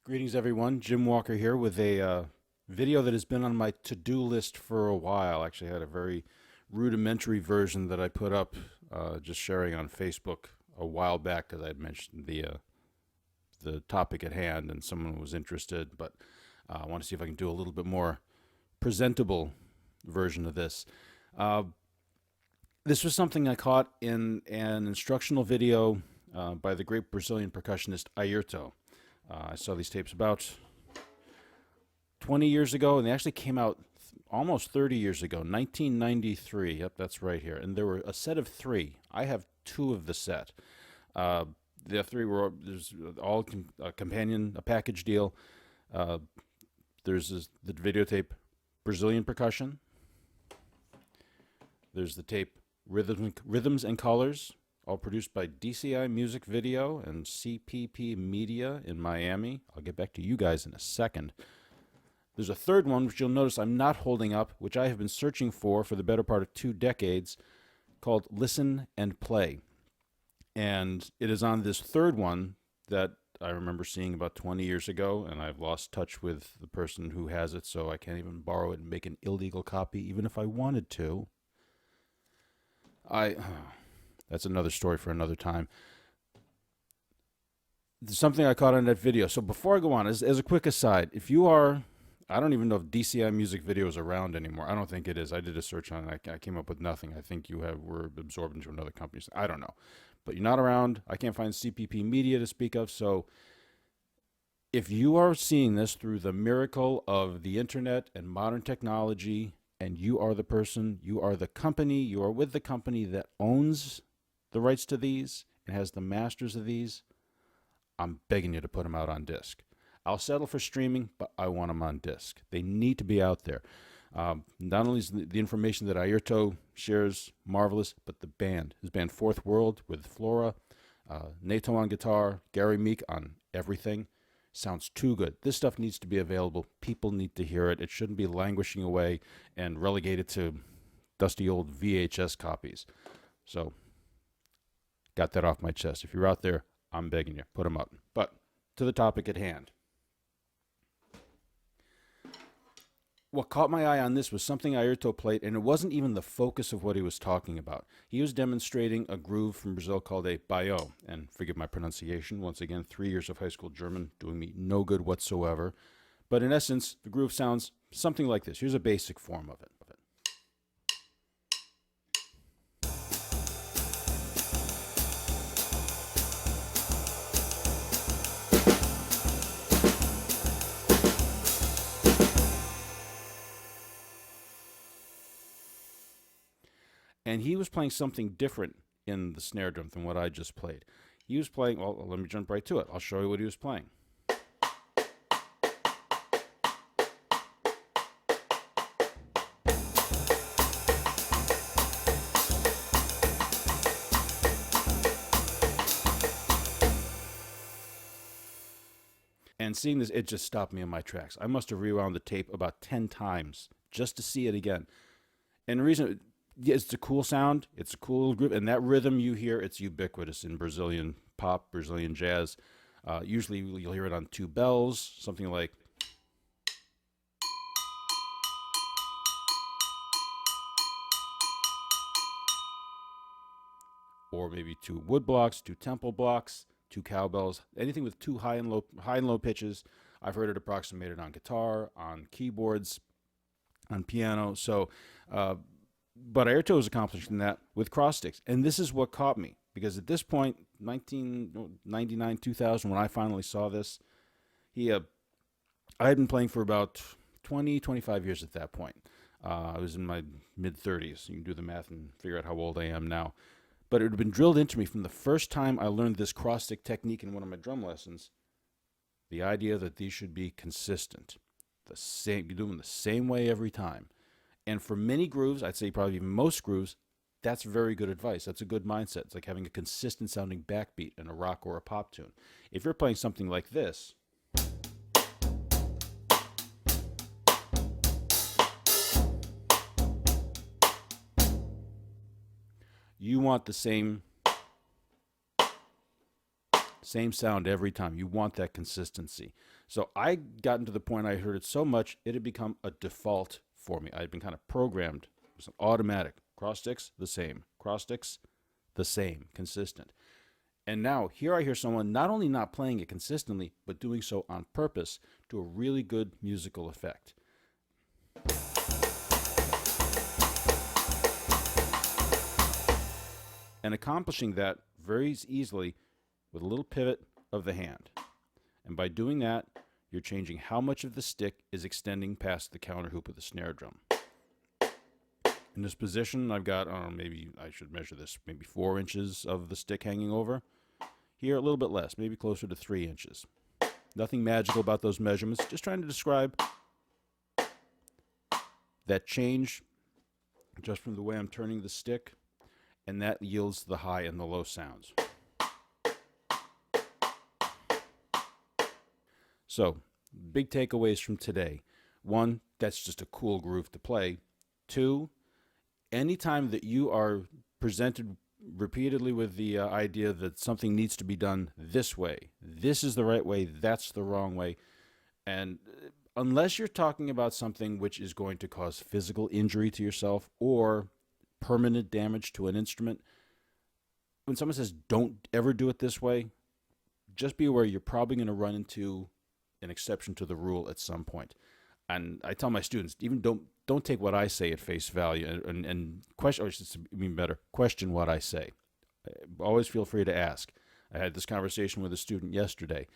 Greetings, everyone. Jim Walker here with a video that has been on my to-do list for a while. Actually, I had a very rudimentary version that I put up, just sharing on Facebook a while back because I had mentioned the topic at hand and someone was interested. But I want to see if I can do a little bit more presentable version of this. This was something I caught in an instructional video by the great Brazilian percussionist Airto. I saw these tapes about 20 years ago, and they actually came out almost 30 years ago, 1993. Yep, that's right here. And there were a set of three. I have two of the set. The three were there's all a package deal. There's the videotape Brazilian percussion. There's the tape Rhythms and Colors, all produced by DCI Music Video and CPP Media in Miami. I'll get back to you guys in a second. There's a third one, which you'll notice I'm not holding up, which I have been searching for the better part of 2 decades, called Listen and Play. And it is on this third one that I remember seeing about 20 years ago, and I've lost touch with the person who has it, so I can't even borrow it and make an illegal copy, even if I wanted to. That's another story for another time. There's something I caught on that video. So before I go on, as a quick aside, if you are, I don't even know if DCI Music Video is around anymore. I don't think it is. I did a search on it. I came up with nothing. I think were absorbed into another company. I don't know. But you're not around. I can't find CPP Media to speak of. So if you are seeing this through the miracle of the internet and modern technology, and you are the person, you are the company, you are with the company that owns the rights to these and has the masters of these, I'm begging you to put them out on disc. I'll settle for streaming, but I want them on disc. They need to be out there. Not only is the information that Airto shares marvelous, but the band, his band Fourth World with Flora, Nato on guitar, Gary Meek on everything, sounds too good. This stuff needs to be available. People need to hear it. It shouldn't be languishing away and relegated to dusty old VHS copies. So, got that off my chest. If you're out there, I'm begging you, put them up. But to the topic at hand. What caught my eye on this was something Airto played, and it wasn't even the focus of what he was talking about. He was demonstrating a groove from Brazil called a baio, and forgive my pronunciation, once again, 3 years of high school German doing me no good whatsoever. But in essence, the groove sounds something like this. Here's a basic form of it. And he was playing something different in the snare drum than what I just played. He was playing, well, let me jump right to it. I'll show you what he was playing. And seeing this, it just stopped me in my tracks. I must have rewound the tape about 10 times just to see it again. And the reason, yeah, it's a cool sound. It's a cool group. And that rhythm you hear, it's ubiquitous in Brazilian pop, Brazilian jazz. Usually you'll hear it on 2 bells, something like. Or maybe 2 wood blocks, 2 tempo blocks, 2 cowbells, anything with 2 high and low pitches. I've heard it approximated on guitar, on keyboards, on piano. So, but Airto is accomplishing that with cross sticks. And this is what caught me, because at this point, 1999, 2000, when I finally saw this, I had been playing for about 20, 25 years at that point. I was in my mid-30s. You can do the math and figure out how old I am now. But it had been drilled into me from the first time I learned this cross stick technique in one of my drum lessons. The idea that these should be consistent. You do them the same way every time. And for many grooves, I'd say probably even most grooves, that's very good advice. That's a good mindset. It's like having a consistent sounding backbeat in a rock or a pop tune. If you're playing something like this, you want the same Same sound every time. You want that consistency. So I gotten to the point I heard it so much, it had become a default for me. I had been kind of programmed. It was automatic. Cross sticks, the same. Cross sticks, the same. Consistent. And now here I hear someone not only not playing it consistently, but doing so on purpose to a really good musical effect. And accomplishing that very easily with a little pivot of the hand. And by doing that, you're changing how much of the stick is extending past the counter hoop of the snare drum. In this position, I've got, maybe I should measure this, maybe 4 inches of the stick hanging over. Here, a little bit less, maybe closer to 3 inches. Nothing magical about those measurements, just trying to describe that change just from the way I'm turning the stick, and that yields the high and the low sounds. So, big takeaways from today. 1, that's just a cool groove to play. 2, anytime that you are presented repeatedly with the idea that something needs to be done this way, this is the right way, that's the wrong way, and unless you're talking about something which is going to cause physical injury to yourself or permanent damage to an instrument, when someone says don't ever do it this way, just be aware you're probably going to run into an exception to the rule at some point. And I tell my students, even don't take what I say at face value and question, or even better, question what I say. Always feel free to ask. I had this conversation with a student yesterday.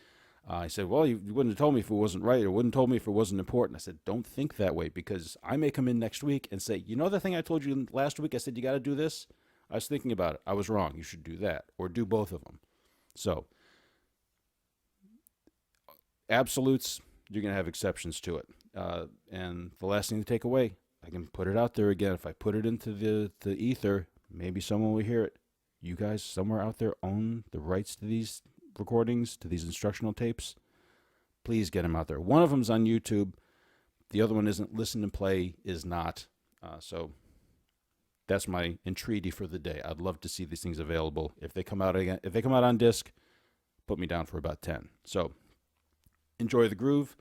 I said, well, you wouldn't have told me if it wasn't right, or wouldn't have told me if it wasn't important. I said, don't think that way, because I may come in next week and say, you know the thing I told you last week? I said, you got to do this. I was thinking about it. I was wrong. You should do that, or do both of them. So, absolutes, you're going to have exceptions to it. And the last thing to take away, I can put it out there again. If I put it into the ether, maybe someone will hear it. You guys somewhere out there own the rights to these recordings, to these instructional tapes. Please get them out there. One of them's on YouTube. The other one isn't. Listen and Play is not. So that's my entreaty for the day. I'd love to see these things available. If they come out again, if they come out on disc, put me down for about 10. So enjoy the groove.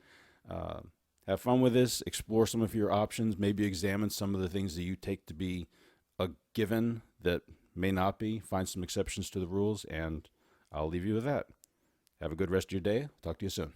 Have fun with this. Explore some of your options. Maybe examine some of the things that you take to be a given that may not be. Find some exceptions to the rules, and I'll leave you with that. Have a good rest of your day. Talk to you soon.